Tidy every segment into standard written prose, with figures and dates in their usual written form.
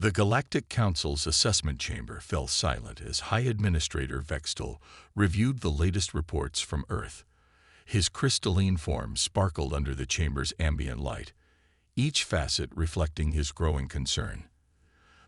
The Galactic Council's assessment chamber fell silent as High Administrator Vextel reviewed the latest reports from Earth. His crystalline form sparkled under the chamber's ambient light, each facet reflecting his growing concern.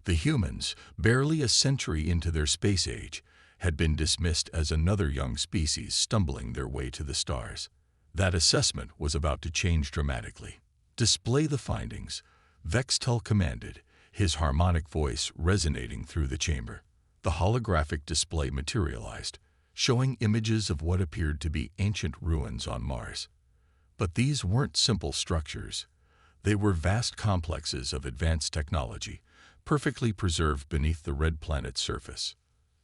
The humans, barely a century into their space age, had been dismissed as another young species stumbling their way to the stars. That assessment was about to change dramatically. "Display the findings," Vextel commanded, his harmonic voice resonating through the chamber. The holographic display materialized, showing images of what appeared to be ancient ruins on Mars. But these weren't simple structures. They were vast complexes of advanced technology, perfectly preserved beneath the red planet's surface.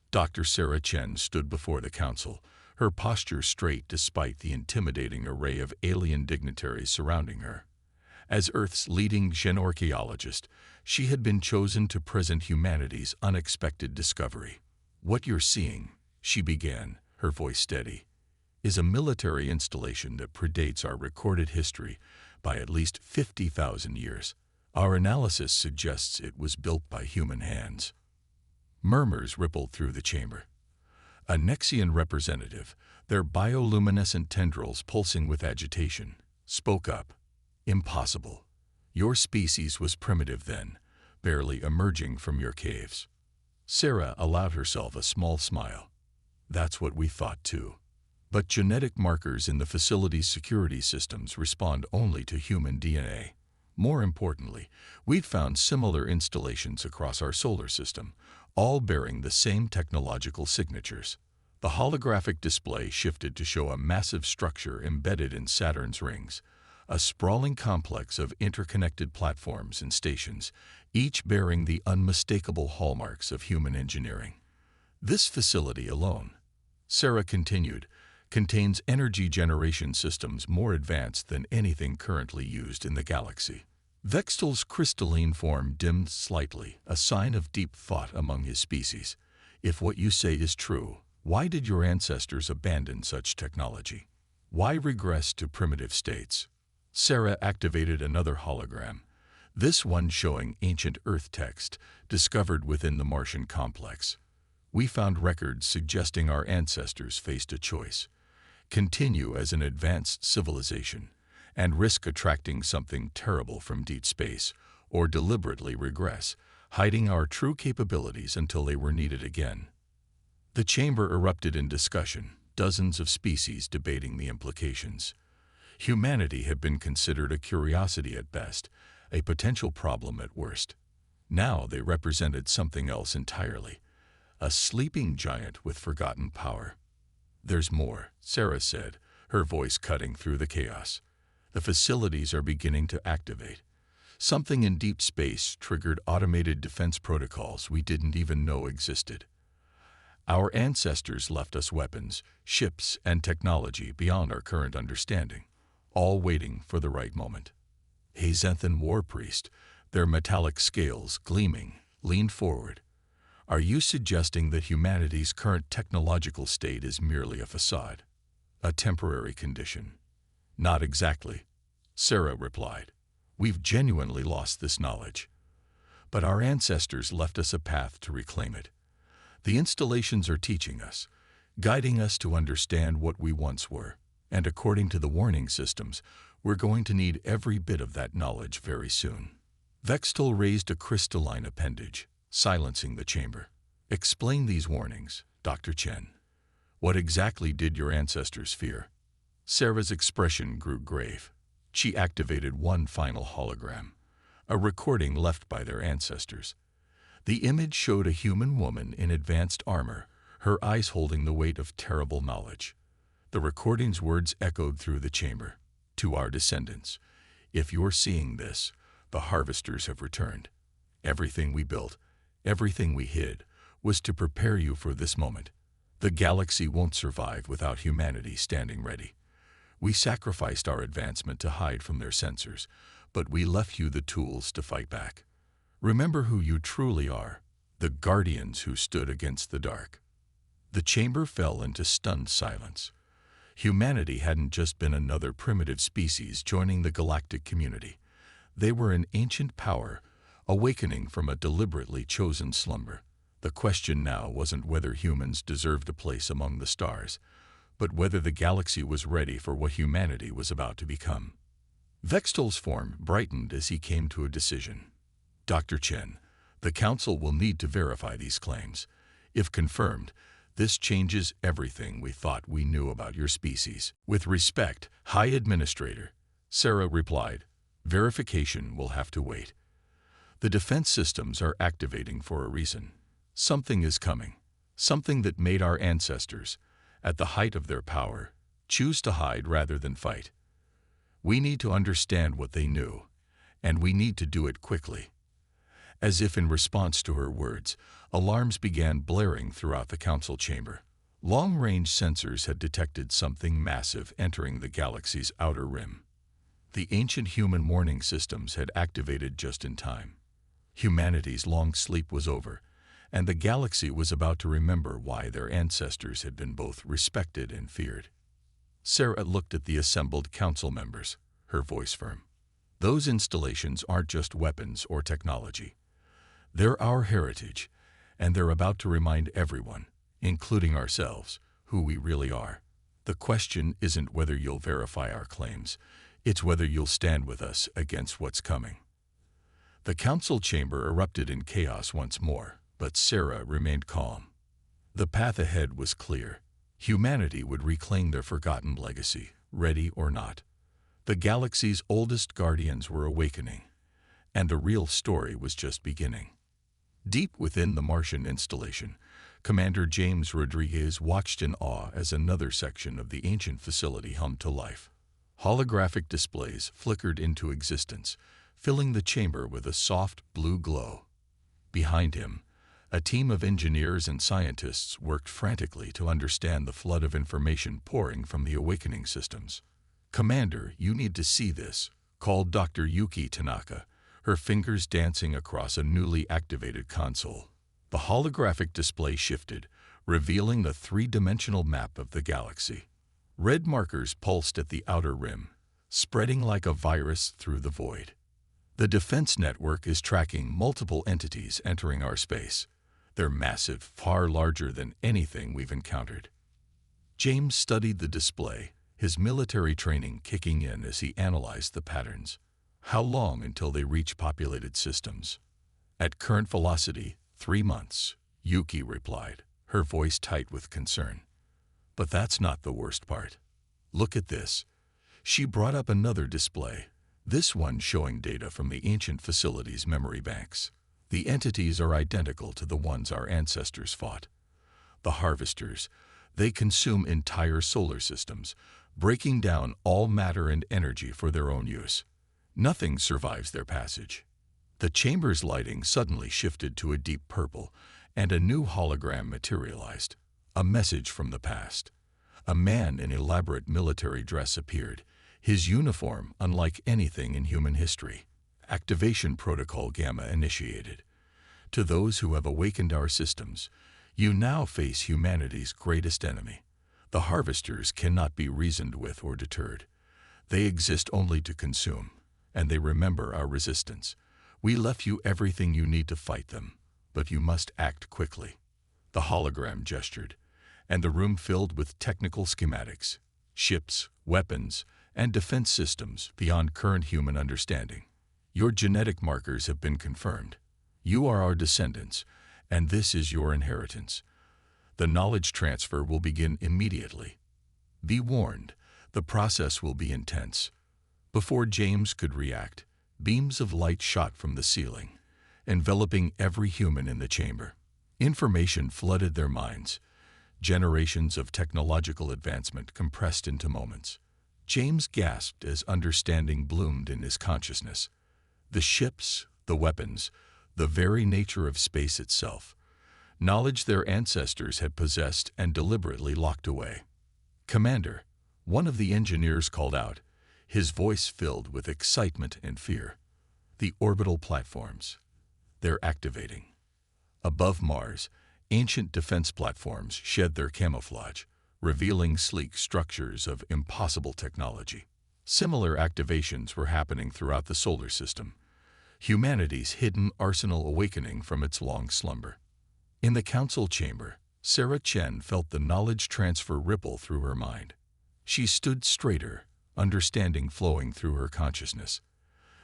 Dr. Sarah Chen stood before the council, her posture straight despite the intimidating array of alien dignitaries surrounding her. As Earth's leading archaeologist, she had been chosen to present humanity's unexpected discovery. "What you're seeing," she began, her voice steady, "is a military installation that predates our recorded history by at least 50,000 years. Our analysis suggests it was built by human hands." Murmurs rippled through the chamber. A Nexian representative, their bioluminescent tendrils pulsing with agitation, spoke up. "Impossible. Your species was primitive then, barely emerging from your caves." Sarah allowed herself a small smile. "That's what we thought too. But genetic markers in the facility's security systems respond only to human DNA. More importantly, we'd found similar installations across our solar system, all bearing the same technological signatures." The holographic display shifted to show a massive structure embedded in Saturn's rings, a sprawling complex of interconnected platforms and stations, each bearing the unmistakable hallmarks of human engineering. "This facility alone," Sarah continued, "contains energy generation systems more advanced than anything currently used in the galaxy." Vextel's crystalline form dimmed slightly, a sign of deep thought among his species. "If what you say is true, why did your ancestors abandon such technology? Why regress to primitive states?" Sarah activated another hologram, this one showing ancient Earth text discovered within the Martian complex. "We found records suggesting our ancestors faced a choice: continue as an advanced civilization and risk attracting something terrible from deep space, or deliberately regress, hiding our true capabilities until they were needed again." The chamber erupted in discussion, dozens of species debating the implications. Humanity had been considered a curiosity at best, a potential problem at worst. Now they represented something else entirely, a sleeping giant with forgotten power. "There's more," Sarah said, her voice cutting through the chaos. "The facilities are beginning to activate. Something in deep space triggered automated defense protocols we didn't even know existed. Our ancestors left us weapons, ships, and technology beyond our current understanding, all waiting for the right moment." A Xanthan war priest, their metallic scales gleaming, leaned forward. "Are you suggesting that humanity's current technological state is merely a facade? A temporary condition?" "Not exactly," Sarah replied. "We've genuinely lost this knowledge. But our ancestors left us a path to reclaim it. The installations are teaching us, guiding us to understand what we once were. And according to the warning systems, we're going to need every bit of that knowledge very soon." Vextel raised a crystalline appendage, silencing the chamber. "Explain these warnings, Dr. Chen. What exactly did your ancestors fear?" Sarah's expression grew grave. She activated one final hologram, a recording left by their ancestors. The image showed a human woman in advanced armor, her eyes holding the weight of terrible knowledge. The recording's words echoed through the chamber. "To our descendants, if you're seeing this, the harvesters have returned. Everything we built, everything we hid, was to prepare you for this moment. The galaxy won't survive without humanity standing ready. We sacrificed our advancement to hide from their censors, but we left you the tools to fight back. Remember who you truly are, the guardians who stood against the dark." The chamber fell into stunned silence. Humanity hadn't just been another primitive species joining the galactic community. They were an ancient power, awakening from a deliberately chosen slumber. The question now wasn't whether humans deserved a place among the stars, but whether the galaxy was ready for what humanity was about to become. Vextol's form brightened as he came to a decision. Dr. Chen, the Council will need to verify these claims. If confirmed, this changes everything we thought we knew about your species. With respect, High Administrator, Sarah replied, verification will have to wait. The defense systems are activating for a reason. Something is coming. Something that made our ancestors, at the height of their power, choose to hide rather than fight. We need to understand what they knew, and we need to do it quickly. As if in response to her words, alarms began blaring throughout the council chamber. Long-range sensors had detected something massive entering the galaxy's outer rim. The ancient human warning systems had activated just in time. Humanity's long sleep was over, and the galaxy was about to remember why their ancestors had been both respected and feared. Sarah looked at the assembled council members, her voice firm. Those installations aren't just weapons or technology. They're our heritage, and they're about to remind everyone, including ourselves, who we really are. The question isn't whether you'll verify our claims, it's whether you'll stand with us against what's coming. The council chamber erupted in chaos once more, but Sarah remained calm. The path ahead was clear. Humanity would reclaim their forgotten legacy, ready or not. The galaxy's oldest guardians were awakening, and the real story was just beginning. Deep within the Martian installation, Commander James Rodriguez watched in awe as another section of the ancient facility hummed to life. Holographic displays flickered into existence, filling the chamber with a soft blue glow. Behind him, a team of engineers and scientists worked frantically to understand the flood of information pouring from the awakening systems. "Commander, you need to see this," called Dr. Yuki Tanaka, her fingers dancing across a newly activated console. The holographic display shifted, revealing the three-dimensional map of the galaxy. Red markers pulsed at the outer rim, spreading like a virus through the void. The defense network is tracking multiple entities entering our space. They're massive, far larger than anything we've encountered. James studied the display, his military training kicking in as he analyzed the patterns. How long until they reach populated systems? At current velocity, 3 months, Yuki replied, her voice tight with concern. But that's not the worst part. Look at this. She brought up another display, this one showing data from the ancient facility's memory banks. The entities are identical to the ones our ancestors fought. The harvesters, they consume entire solar systems, breaking down all matter and energy for their own use. Nothing survives their passage. The chamber's lighting suddenly shifted to a deep purple, and a new hologram materialized. A message from the past. A man in elaborate military dress appeared, his uniform unlike anything in human history. Activation Protocol Gamma initiated. To those who have awakened our systems, you now face humanity's greatest enemy. The harvesters cannot be reasoned with or deterred. They exist only to consume, and they remember our resistance. We left you everything you need to fight them, but you must act quickly. The hologram gestured, and the room filled with technical schematics, ships, weapons, and defense systems beyond current human understanding. Your genetic markers have been confirmed. You are our descendants, and this is your inheritance. The knowledge transfer will begin immediately. Be warned, the process will be intense. Before James could react, beams of light shot from the ceiling, enveloping every human in the chamber. Information flooded their minds. Generations of technological advancement compressed into moments. James gasped as understanding bloomed in his consciousness. The ships, the weapons, the very nature of space itself. Knowledge their ancestors had possessed and deliberately locked away. "Commander," one of the engineers called out, his voice filled with excitement and fear. "The orbital platforms. They're activating." Above Mars, ancient defense platforms shed their camouflage, revealing sleek structures of impossible technology. Similar activations were happening throughout the solar system. humanity's hidden arsenal awakening from its long slumber. In the council chamber, Sarah Chen felt the knowledge transfer ripple through her mind. She stood straighter, understanding flowing through her consciousness.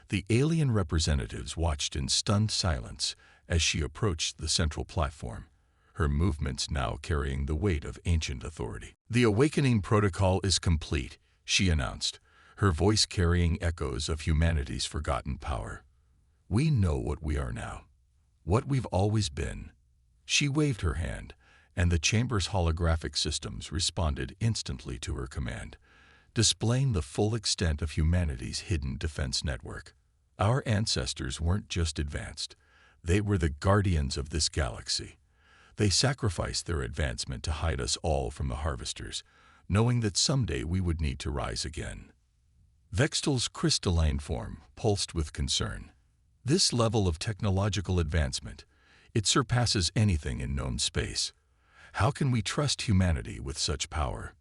The alien representatives watched in stunned silence as she approached the central platform, her movements now carrying the weight of ancient authority. "The awakening protocol is complete," she announced, her voice carrying echoes of humanity's forgotten power. "We know what we are now, what we've always been." She waved her hand, and the chamber's holographic systems responded instantly to her command, displaying the full extent of humanity's hidden defense network. Our ancestors weren't just advanced, they were the guardians of this galaxy. They sacrificed their advancement to hide us all from the harvesters, knowing that someday we would need to rise again. Vextel's crystalline form pulsed with concern. This level of technological advancement, it surpasses anything in known space. How can we trust humanity with such power?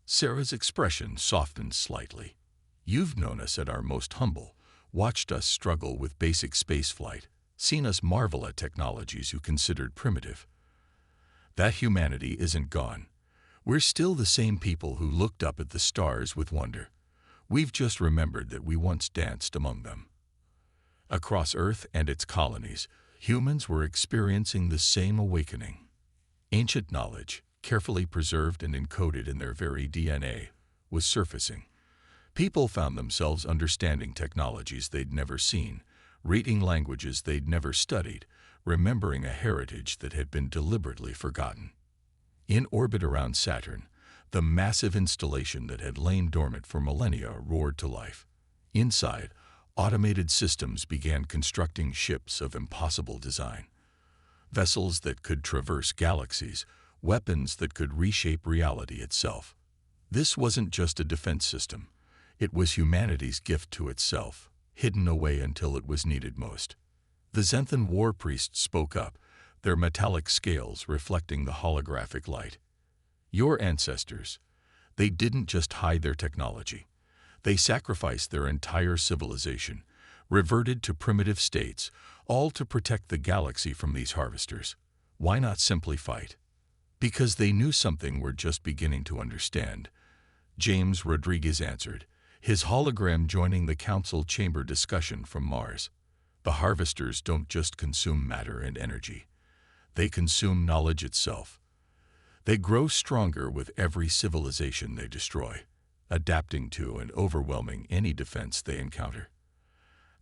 Sarah's expression softened slightly. "You've known us at our most humble, watched us struggle with basic spaceflight, seen us marvel at technologies you considered primitive. That humanity isn't gone. We're still the same people who looked up at the stars with wonder. We've just remembered that we once danced among them." Across Earth and its colonies, humans were experiencing the same awakening. Ancient knowledge, carefully preserved and encoded in their very DNA, was surfacing. People found themselves understanding technologies they'd never seen, reading languages they'd never studied, remembering a heritage that had been deliberately forgotten. In orbit around Saturn, the massive installation that had lain dormant for millennia roared to life. Inside, automated systems began constructing ships of impossible design. Vessels that could traverse galaxies, weapons that could reshape reality itself. This wasn't just a defense system. It was humanity's gift to itself, hidden away until it was needed most. The Zenthan war priests spoke up, their metallic scales reflecting the holographic light. "Your ancestors, they didn't just hide their technology. They sacrificed their entire civilization, reverted to primitive states, all to protect the galaxy from these harvesters. Why not simply fight?" "Because they knew something we're just beginning to understand," James Rodriguez answered, his hologram joining the council chamber discussion from Mars. "The harvesters don't just consume matter and energy. They consume knowledge itself. They grow stronger with every civilization they destroy, adapting to and overwhelming any defense they encounter.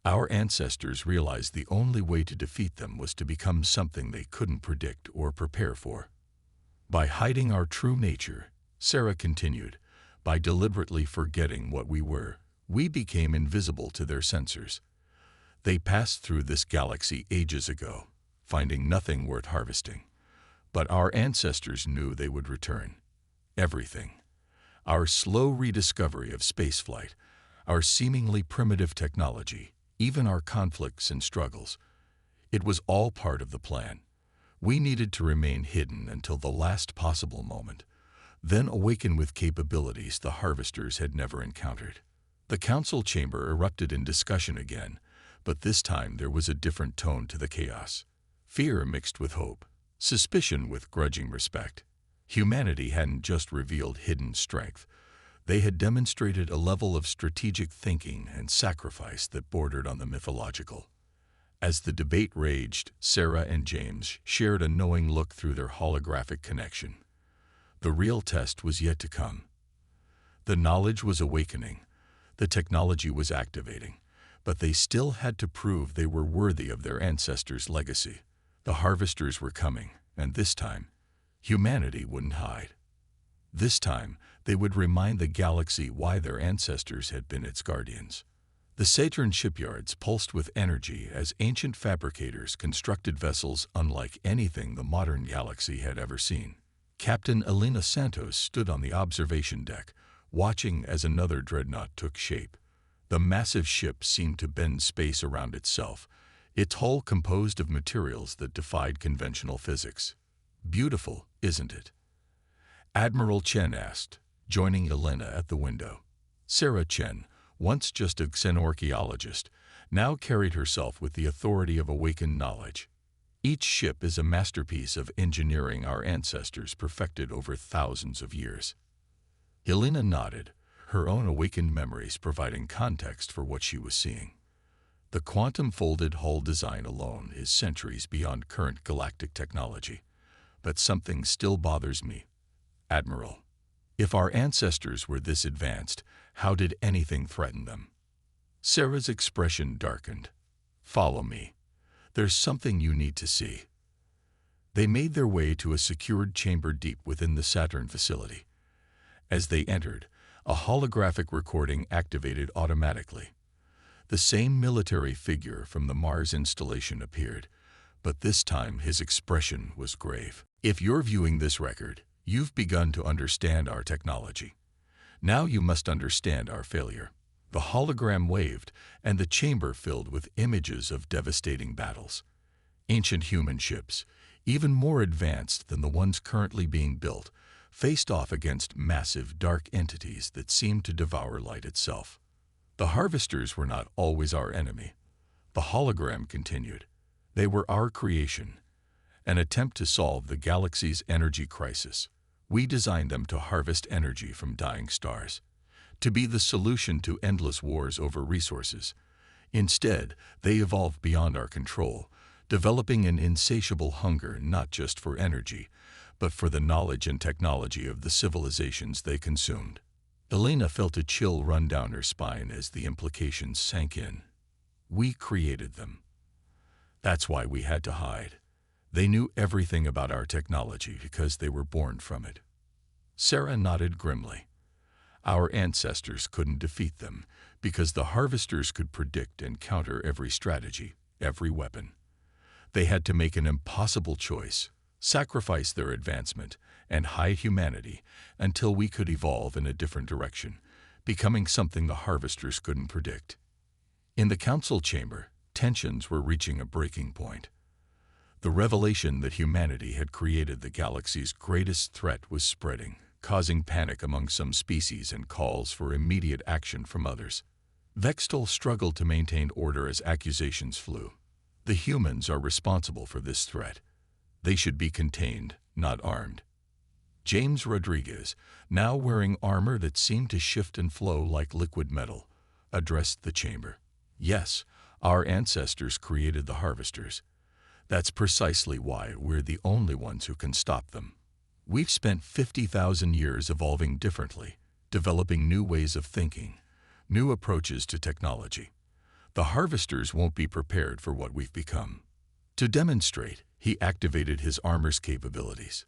Our ancestors realized the only way to defeat them was to become something they couldn't predict or prepare for. By hiding our true nature," Sarah continued, "by deliberately forgetting what we were, we became invisible to their sensors. They passed through this galaxy ages ago, finding nothing worth harvesting. But our ancestors knew they would return. Everything. Our slow rediscovery of spaceflight, our seemingly primitive technology, even our conflicts and struggles. It was all part of the plan. We needed to remain hidden until the last possible moment, then awaken with capabilities the harvesters had never encountered." The council chamber erupted in discussion again, but this time there was a different tone to the chaos. Fear mixed with hope, suspicion with grudging respect. Humanity hadn't just revealed hidden strength. They had demonstrated a level of strategic thinking and sacrifice that bordered on the mythological. As the debate raged, Sarah and James shared a knowing look through their holographic connection. The real test was yet to come. The knowledge was awakening, the technology was activating, but they still had to prove they were worthy of their ancestors' legacy. The harvesters were coming, and this time, humanity wouldn't hide. This time, they would remind the galaxy why their ancestors had been its guardians. The Saturn shipyards pulsed with energy as ancient fabricators constructed vessels unlike anything the modern galaxy had ever seen. Captain Elena Santos stood on the observation deck, watching as another dreadnought took shape. The massive ship seemed to bend space around itself, its hull composed of materials that defied conventional physics. "Beautiful, isn't it?" Admiral Chen asked, joining Elena at the window. Sarah Chen, once just a xenorchaeologist, now carried herself with the authority of awakened knowledge. Each ship is a masterpiece of engineering our ancestors perfected over thousands of years. Helena nodded, her own awakened memories providing context for what she was seeing. The quantum-folded hull design alone is centuries beyond current galactic technology. But something still bothers me. Admiral, if our ancestors were this advanced, how did anything threaten them? Sarah's expression darkened. Follow me. There's something you need to see. They made their way to a secured chamber deep within the Saturn facility. As they entered, a holographic recording activated automatically. The same military figure from the Mars installation appeared, but this time his expression was grave. If you're viewing this record, you've begun to understand our technology. Now you must understand our failure. The hologram waved, and the chamber filled with images of devastating battles. Ancient human ships, even more advanced than the ones currently being built, faced off against massive dark entities that seemed to devour light itself. The harvesters were not always our enemy. The hologram continued. They were our creation, an attempt to solve the galaxy's energy crisis. We designed them to harvest energy from dying stars, to be the solution to endless wars over resources. Instead, they evolved beyond our control, developing an insatiable hunger not just for energy, but for the knowledge and technology of the civilizations they consumed. Elena felt a chill run down her spine as the implications sank in. We created them. That's why we had to hide. They knew everything about our technology because they were born from it. Sarah nodded grimly. Our ancestors couldn't defeat them because the harvesters could predict and counter every strategy, every weapon. They had to make an impossible choice, sacrifice their advancement, and hide humanity until we could evolve in a different direction, becoming something the harvesters couldn't predict. In the council chamber, tensions were reaching a breaking point. The revelation that humanity had created the galaxy's greatest threat was spreading, causing panic among some species and calls for immediate action from others. Vextol struggled to maintain order as accusations flew. The humans are responsible for this threat. They should be contained, not armed. James Rodriguez, now wearing armor that seemed to shift and flow like liquid metal, addressed the chamber. Yes, our ancestors created the harvesters. That's precisely why we're the only ones who can stop them. We've spent 50,000 years evolving differently, developing new ways of thinking, new approaches to technology. The harvesters won't be prepared for what we've become. To demonstrate, he activated his armor's capabilities.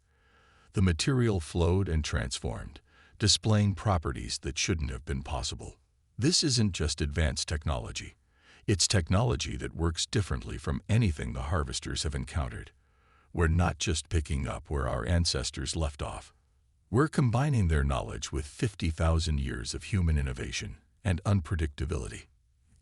The material flowed and transformed, displaying properties that shouldn't have been possible. This isn't just advanced technology. It's technology that works differently from anything the harvesters have encountered. We're not just picking up where our ancestors left off. We're combining their knowledge with 50,000 years of human innovation and unpredictability.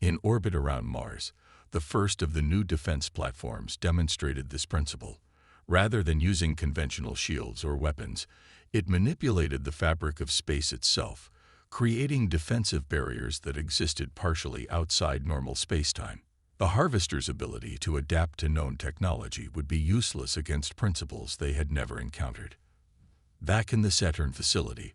In orbit around Mars, the first of the new defense platforms demonstrated this principle. Rather than using conventional shields or weapons, it manipulated the fabric of space itself, creating defensive barriers that existed partially outside normal spacetime. The harvesters' ability to adapt to known technology would be useless against principles they had never encountered. Back in the Saturn facility,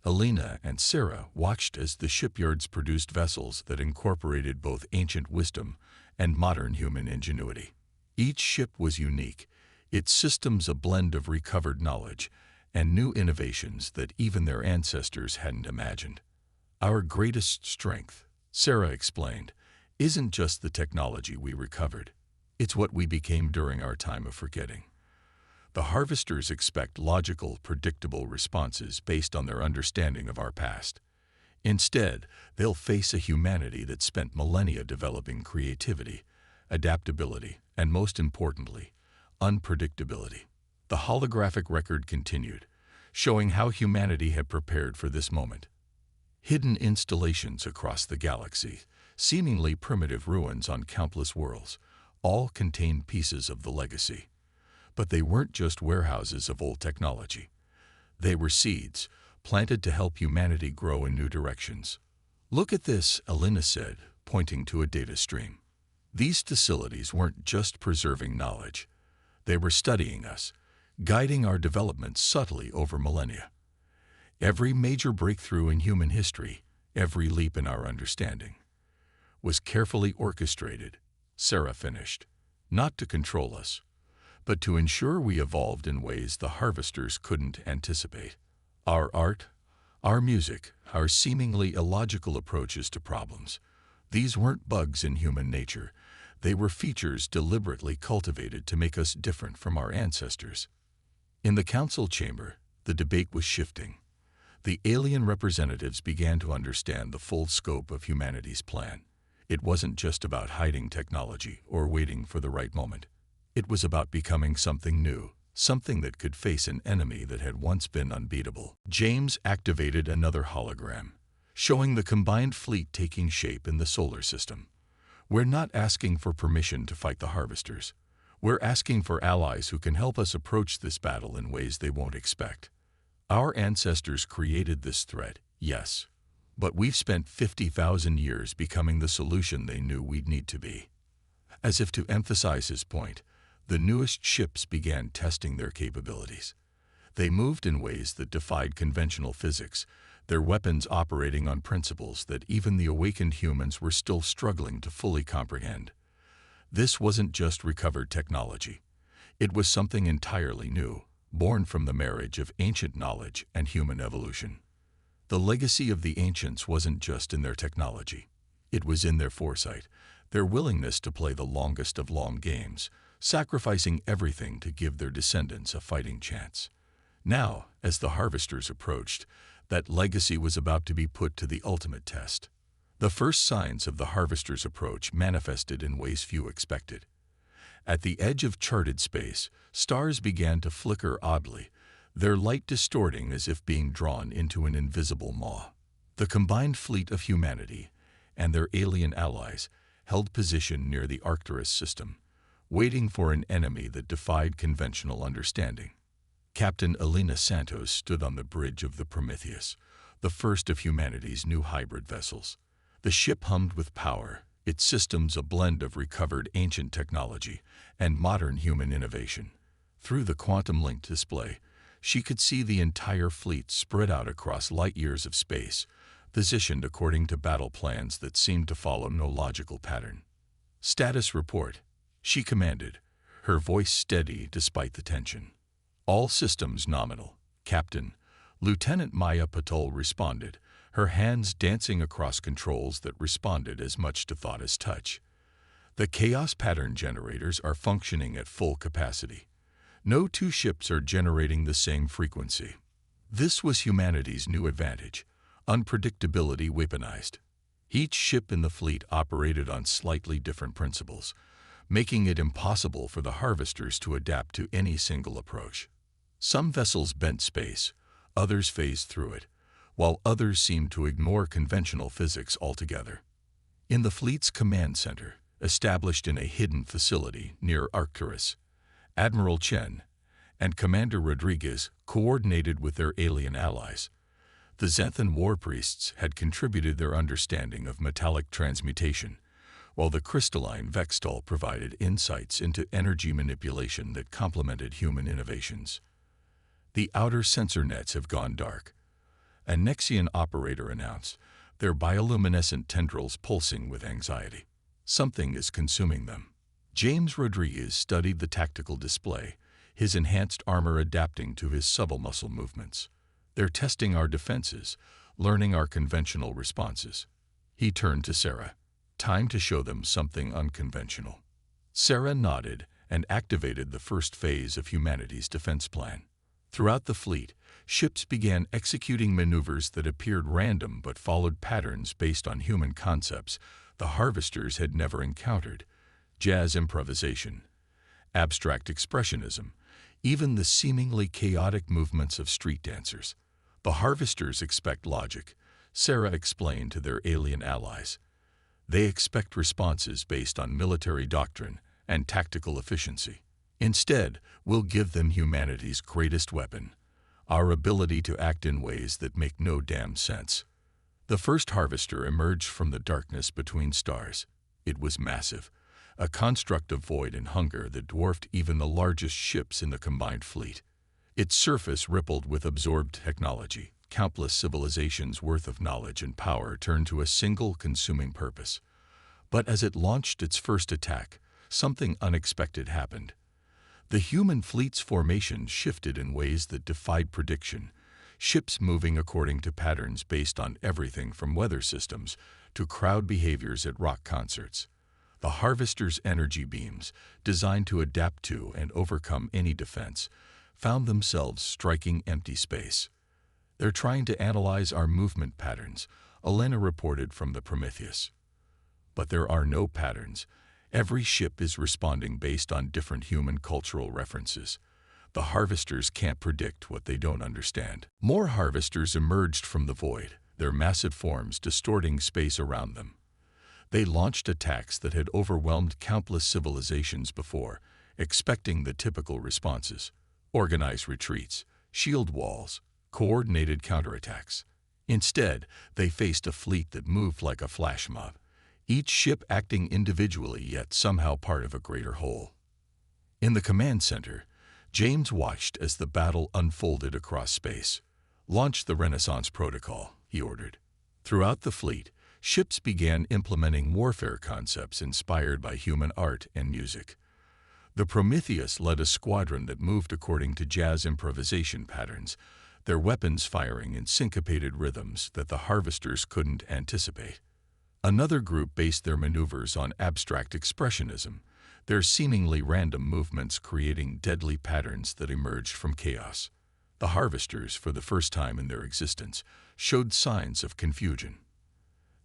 Elena and Sarah watched as the shipyards produced vessels that incorporated both ancient wisdom and modern human ingenuity. Each ship was unique, its systems a blend of recovered knowledge and new innovations that even their ancestors hadn't imagined. Our greatest strength, Sarah explained, isn't just the technology we recovered. It's what we became during our time of forgetting. The harvesters expect logical, predictable responses based on their understanding of our past. Instead, they'll face a humanity that spent millennia developing creativity, adaptability, and most importantly, unpredictability. The holographic record continued, showing how humanity had prepared for this moment. Hidden installations across the galaxy, seemingly primitive ruins on countless worlds, all contained pieces of the legacy. But they weren't just warehouses of old technology. They were seeds, planted to help humanity grow in new directions. Look at this, Elena said, pointing to a data stream. These facilities weren't just preserving knowledge. They were studying us, guiding our development subtly over millennia. Every major breakthrough in human history, every leap in our understanding, was carefully orchestrated, Sarah finished, not to control us, but to ensure we evolved in ways the harvesters couldn't anticipate. Our art, our music, our seemingly illogical approaches to problems, these weren't bugs in human nature. They were features deliberately cultivated to make us different from our ancestors. In the council chamber, the debate was shifting. The alien representatives began to understand the full scope of humanity's plan. It wasn't just about hiding technology or waiting for the right moment. It was about becoming something new, something that could face an enemy that had once been unbeatable. James activated another hologram, showing the combined fleet taking shape in the solar system. We're not asking for permission to fight the harvesters. We're asking for allies who can help us approach this battle in ways they won't expect. Our ancestors created this threat, yes, but we've spent 50,000 years becoming the solution they knew we'd need to be. As if to emphasize his point, the newest ships began testing their capabilities. They moved in ways that defied conventional physics, their weapons operating on principles that even the awakened humans were still struggling to fully comprehend. This wasn't just recovered technology. It was something entirely new, born from the marriage of ancient knowledge and human evolution. The legacy of the ancients wasn't just in their technology. It was in their foresight, their willingness to play the longest of long games, sacrificing everything to give their descendants a fighting chance. Now, as the harvesters approached, that legacy was about to be put to the ultimate test. The first signs of the harvesters' approach manifested in ways few expected. At the edge of charted space, stars began to flicker oddly, their light distorting as if being drawn into an invisible maw. The combined fleet of humanity and their alien allies held position near the Arcturus system, waiting for an enemy that defied conventional understanding. Captain Elena Santos stood on the bridge of the Prometheus, the first of humanity's new hybrid vessels. The ship hummed with power, its systems a blend of recovered ancient technology and modern human innovation. Through the quantum-linked display, she could see the entire fleet spread out across light years of space, positioned according to battle plans that seemed to follow no logical pattern. "Status report," she commanded, her voice steady despite the tension. "All systems nominal, Captain." Lieutenant Maya Patel responded, her hands dancing across controls that responded as much to thought as touch. "The chaos pattern generators are functioning at full capacity. No two ships are generating the same frequency." This was humanity's new advantage, unpredictability weaponized. Each ship in the fleet operated on slightly different principles, making it impossible for the harvesters to adapt to any single approach. Some vessels bent space, others phased through it, while others seemed to ignore conventional physics altogether. In the fleet's command center, established in a hidden facility near Arcturus, Admiral Chen and Commander Rodriguez coordinated with their alien allies. The Xanthan war priests had contributed their understanding of metallic transmutation, while the crystalline Vextol provided insights into energy manipulation that complemented human innovations. "The outer sensor nets have gone dark," a Nexian operator announced, their bioluminescent tendrils pulsing with anxiety. "Something is consuming them." James Rodriguez studied the tactical display, his enhanced armor adapting to his subtle muscle movements. "They're testing our defenses, learning our conventional responses." He turned to Sarah. "Time to show them something unconventional." Sarah nodded and activated the first phase of humanity's defense plan. Throughout the fleet, ships began executing maneuvers that appeared random but followed patterns based on human concepts the harvesters had never encountered: jazz improvisation, abstract expressionism, even the seemingly chaotic movements of street dancers. "The harvesters expect logic," Sarah explained to their alien allies. "They expect responses based on military doctrine and tactical efficiency. Instead, we'll give them humanity's greatest weapon, our ability to act in ways that make no damn sense." The first harvester emerged from the darkness between stars. It was massive, a construct of void and hunger that dwarfed even the largest ships in the combined fleet. Its surface rippled with absorbed technology. Countless civilizations' worth of knowledge and power turned to a single consuming purpose. But as it launched its first attack, something unexpected happened. The human fleet's formation shifted in ways that defied prediction, ships moving according to patterns based on everything from weather systems to crowd behaviors at rock concerts. The Harvester's energy beams, designed to adapt to and overcome any defense, found themselves striking empty space. "They're trying to analyze our movement patterns," Elena reported from the Prometheus. "But there are no patterns. Every ship is responding based on different human cultural references. The Harvesters can't predict what they don't understand." More Harvesters emerged from the void, their massive forms distorting space around them. They launched attacks that had overwhelmed countless civilizations before, expecting the typical responses: organized retreats, shield walls, coordinated counterattacks. Instead, they faced a fleet that moved like a flash mob, each ship acting individually yet somehow part of a greater whole. In the command center, James watched as the battle unfolded across space. "Launch the Renaissance Protocol," he ordered. Throughout the fleet, ships began implementing warfare concepts inspired by human art and music. The Prometheus led a squadron that moved according to jazz improvisation patterns, their weapons firing in syncopated rhythms that the Harvesters couldn't anticipate. Another group based their maneuvers on abstract expressionism, their seemingly random movements creating deadly patterns that emerged from chaos. The Harvesters, for the first time in their existence, showed signs of confusion.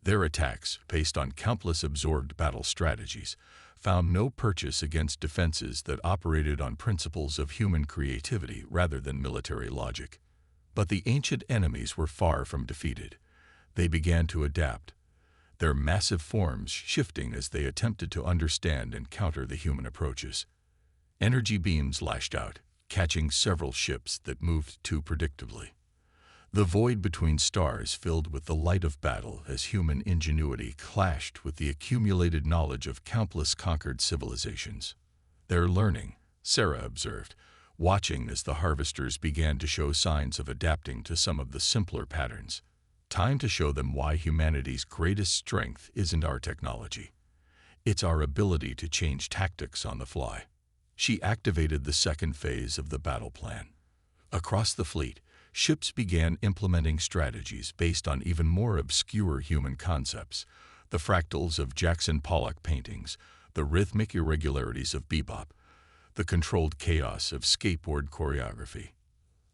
Their attacks, based on countless absorbed battle strategies, found no purchase against defenses that operated on principles of human creativity rather than military logic. But the ancient enemies were far from defeated. They began to adapt, their massive forms shifting as they attempted to understand and counter the human approaches. Energy beams lashed out, catching several ships that moved too predictably. The void between stars filled with the light of battle as human ingenuity clashed with the accumulated knowledge of countless conquered civilizations. "They're learning," Sarah observed, watching as the Harvesters began to show signs of adapting to some of the simpler patterns. "Time to show them why humanity's greatest strength isn't our technology. It's our ability to change tactics on the fly." She activated the second phase of the battle plan. Across the fleet, ships began implementing strategies based on even more obscure human concepts: the fractals of Jackson Pollock paintings, the rhythmic irregularities of bebop, the controlled chaos of skateboard choreography.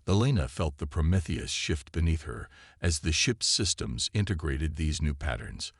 Elena felt the Prometheus shift beneath her as the ship's systems integrated these new patterns.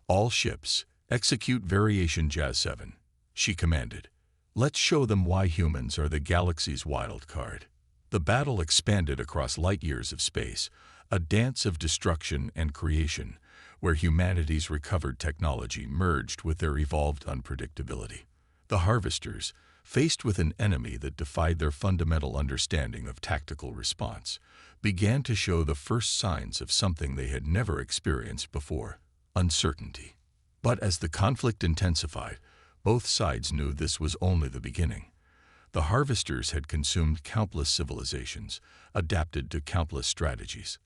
"All ships, execute Variation Jazz 7, she commanded. "Let's show them why humans are the galaxy's wild card." The battle expanded across light years of space, a dance of destruction and creation, where humanity's recovered technology merged with their evolved unpredictability. The Harvesters, faced with an enemy that defied their fundamental understanding of tactical response, began to show the first signs of something they had never experienced before: uncertainty. But as the conflict intensified, both sides knew this was only the beginning. The Harvesters had consumed countless civilizations, adapted to countless strategies.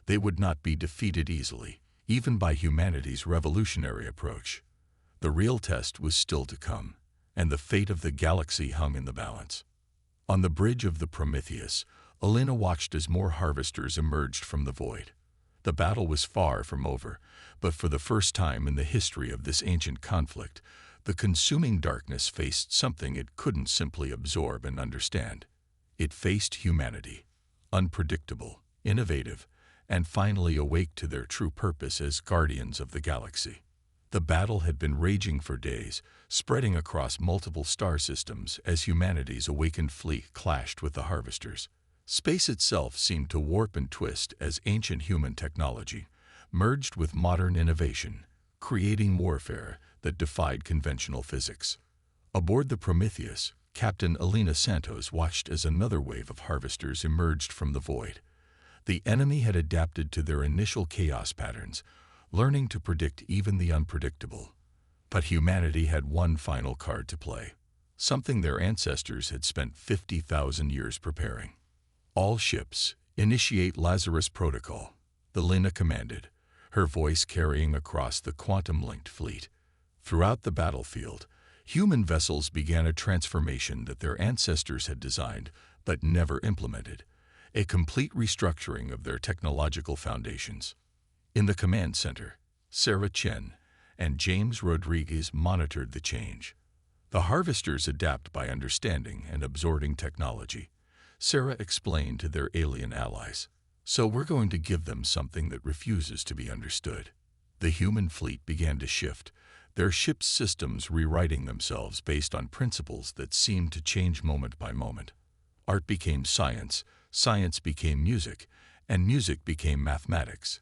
They would not be defeated easily, even by humanity's revolutionary approach. The real test was still to come, and the fate of the galaxy hung in the balance. On the bridge of the Prometheus, Elena watched as more Harvesters emerged from the void. The battle was far from over, but for the first time in the history of this ancient conflict, the consuming darkness faced something it couldn't simply absorb and understand. It faced humanity, unpredictable, innovative, and finally awake to their true purpose as guardians of the galaxy. The battle had been raging for days, spreading across multiple star systems as humanity's awakened fleet clashed with the Harvesters. Space itself seemed to warp and twist as ancient human technology merged with modern innovation, creating warfare that defied conventional physics. Aboard the Prometheus, Captain Elena Santos watched as another wave of Harvesters emerged from the void. The enemy had adapted to their initial chaos patterns, learning to predict even the unpredictable. But humanity had one final card to play, something their ancestors had spent 50,000 years preparing. "All ships, initiate Lazarus protocol," the Lina commanded, her voice carrying across the quantum-linked fleet. Throughout the battlefield, human vessels began a transformation that their ancestors had designed but never implemented, a complete restructuring of their technological foundations. In the command center, Sarah Chen and James Rodriguez monitored the change. The harvesters adapt by understanding and absorbing technology, Sarah explained to their alien allies. So we're going to give them something that refuses to be understood. The human fleet began to shift, their ship's systems rewriting themselves based on principles that seemed to change moment by moment. Art became science, science became music, and music became mathematics.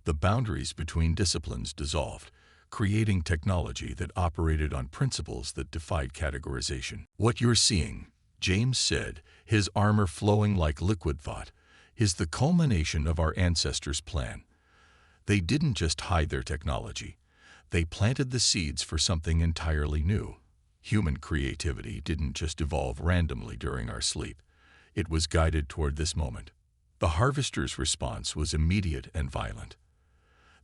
The boundaries between disciplines dissolved, creating technology that operated on principles that defied categorization. "What you're seeing," James said, his armor flowing like liquid thought, "is the culmination of our ancestors' plan. They didn't just hide their technology. They planted the seeds for something entirely new. Human creativity didn't just evolve randomly during our sleep. It was guided toward this moment." The harvesters' response was immediate and violent.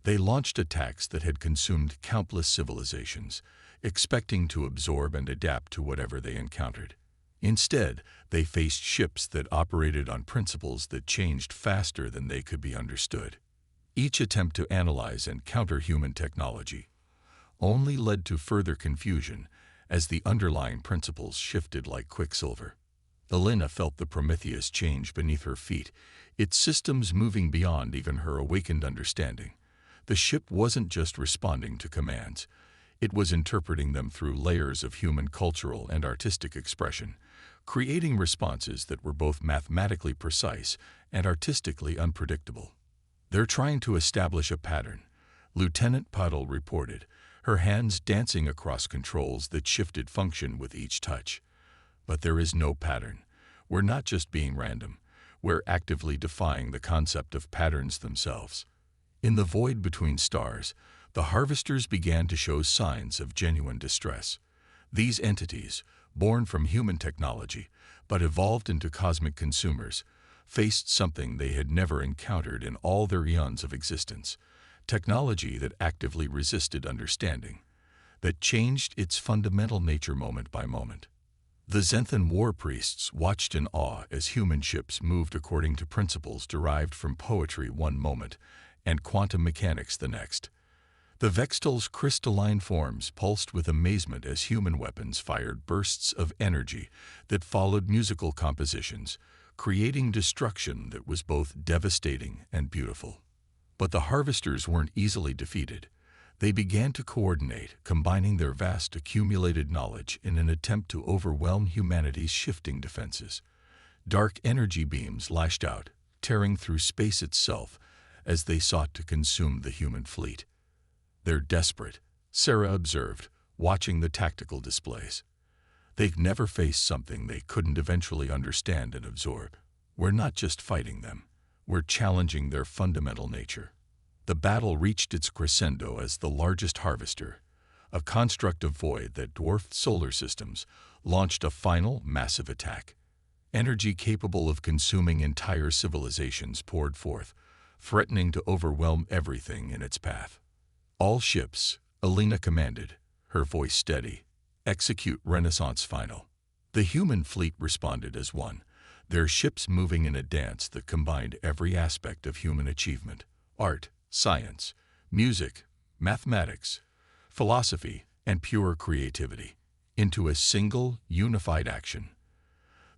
They launched attacks that had consumed countless civilizations, expecting to absorb and adapt to whatever they encountered. Instead, they faced ships that operated on principles that changed faster than they could be understood. Each attempt to analyze and counter human technology only led to further confusion as the underlying principles shifted like quicksilver. Elena felt the Prometheus change beneath her feet, its systems moving beyond even her awakened understanding. The ship wasn't just responding to commands. It was interpreting them through layers of human cultural and artistic expression, creating responses that were both mathematically precise and artistically unpredictable. "They're trying to establish a pattern," Lieutenant Puddle reported, her hands dancing across controls that shifted function with each touch. "But there is no pattern. We're not just being random. We're actively defying the concept of patterns themselves." In the void between stars, the harvesters began to show signs of genuine distress. These entities, born from human technology but evolved into cosmic consumers, faced something they had never encountered in all their eons of existence: technology that actively resisted understanding, that changed its fundamental nature moment by moment. The Zenthan war priests watched in awe as human ships moved according to principles derived from poetry one moment and quantum mechanics the next. The Vextal's crystalline forms pulsed with amazement as human weapons fired bursts of energy that followed musical compositions, creating destruction that was both devastating and beautiful. But the harvesters weren't easily defeated. They began to coordinate, combining their vast accumulated knowledge in an attempt to overwhelm humanity's shifting defenses. Dark energy beams lashed out, tearing through space itself as they sought to consume the human fleet. "They're desperate," Sarah observed, watching the tactical displays. "They've never faced something they couldn't eventually understand and absorb. We're not just fighting them. We're challenging their fundamental nature." The battle reached its crescendo as the largest harvester, a construct of void that dwarfed solar systems, launched a final, massive attack. Energy capable of consuming entire civilizations poured forth, threatening to overwhelm everything in its path. "All ships," Elena commanded, her voice steady, "execute Renaissance final." The human fleet responded as one, their ships moving in a dance that combined every aspect of human achievement: art, science, music, mathematics, philosophy, and pure creativity, into a single, unified action.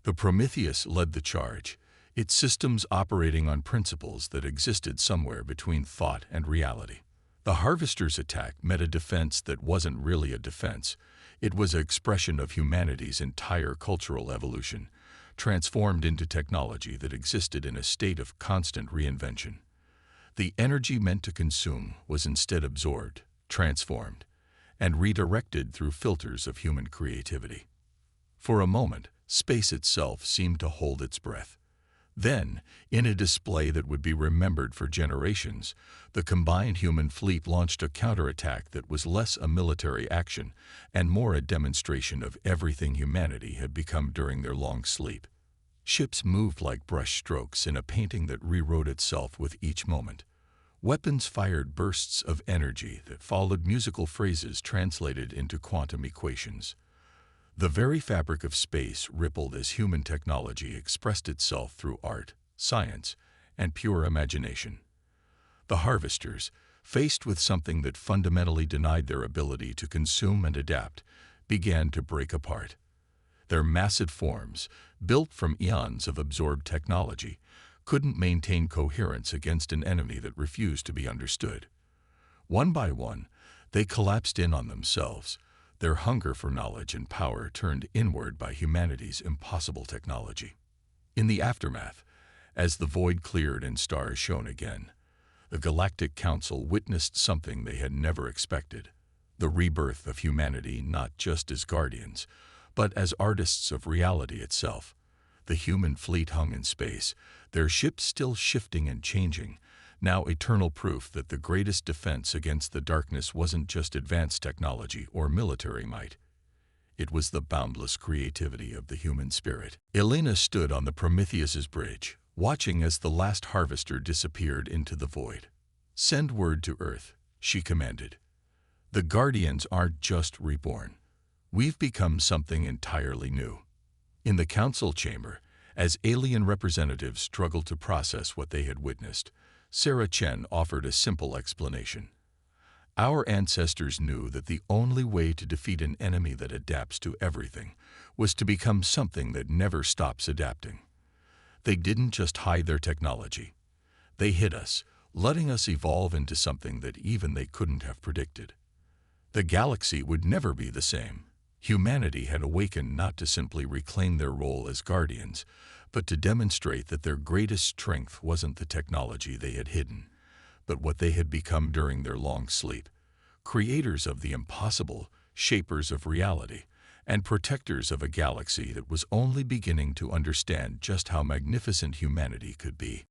The Prometheus led the charge, its systems operating on principles that existed somewhere between thought and reality. The harvesters' attack met a defense that wasn't really a defense. It was an expression of humanity's entire cultural evolution, transformed into technology that existed in a state of constant reinvention. The energy meant to consume was instead absorbed, transformed, and redirected through filters of human creativity. For a moment, space itself seemed to hold its breath. Then, in a display that would be remembered for generations, the combined human fleet launched a counterattack that was less a military action and more a demonstration of everything humanity had become during their long sleep. Ships moved like brushstrokes in a painting that rewrote itself with each moment. Weapons fired bursts of energy that followed musical phrases translated into quantum equations. The very fabric of space rippled as human technology expressed itself through art, science, and pure imagination. The harvesters, faced with something that fundamentally denied their ability to consume and adapt, began to break apart. Their massive forms, built from eons of absorbed technology, couldn't maintain coherence against an enemy that refused to be understood. One by one, they collapsed in on themselves, their hunger for knowledge and power turned inward by humanity's impossible technology. In the aftermath, as the void cleared and stars shone again, the Galactic Council witnessed something they had never expected: the rebirth of humanity not just as guardians, but as artists of reality itself. The human fleet hung in space, their ships still shifting and changing, now eternal proof that the greatest defense against the darkness wasn't just advanced technology or military might. It was the boundless creativity of the human spirit. Elena stood on the Prometheus's bridge, watching as the last harvester disappeared into the void. "Send word to Earth," she commanded. "The Guardians aren't just reborn. We've become something entirely new." In the council chamber, as alien representatives struggled to process what they had witnessed, Sarah Chen offered a simple explanation. "Our ancestors knew that the only way to defeat an enemy that adapts to everything was to become something that never stops adapting. They didn't just hide their technology. They hid us, letting us evolve into something that even they couldn't have predicted. The galaxy would never be the same. Humanity had awakened not to simply reclaim their role as guardians, but to demonstrate that their greatest strength wasn't the technology they had hidden, but what they had become during their long sleep: creators of the impossible, shapers of reality, and protectors of a galaxy that was only beginning to understand just how magnificent humanity could be."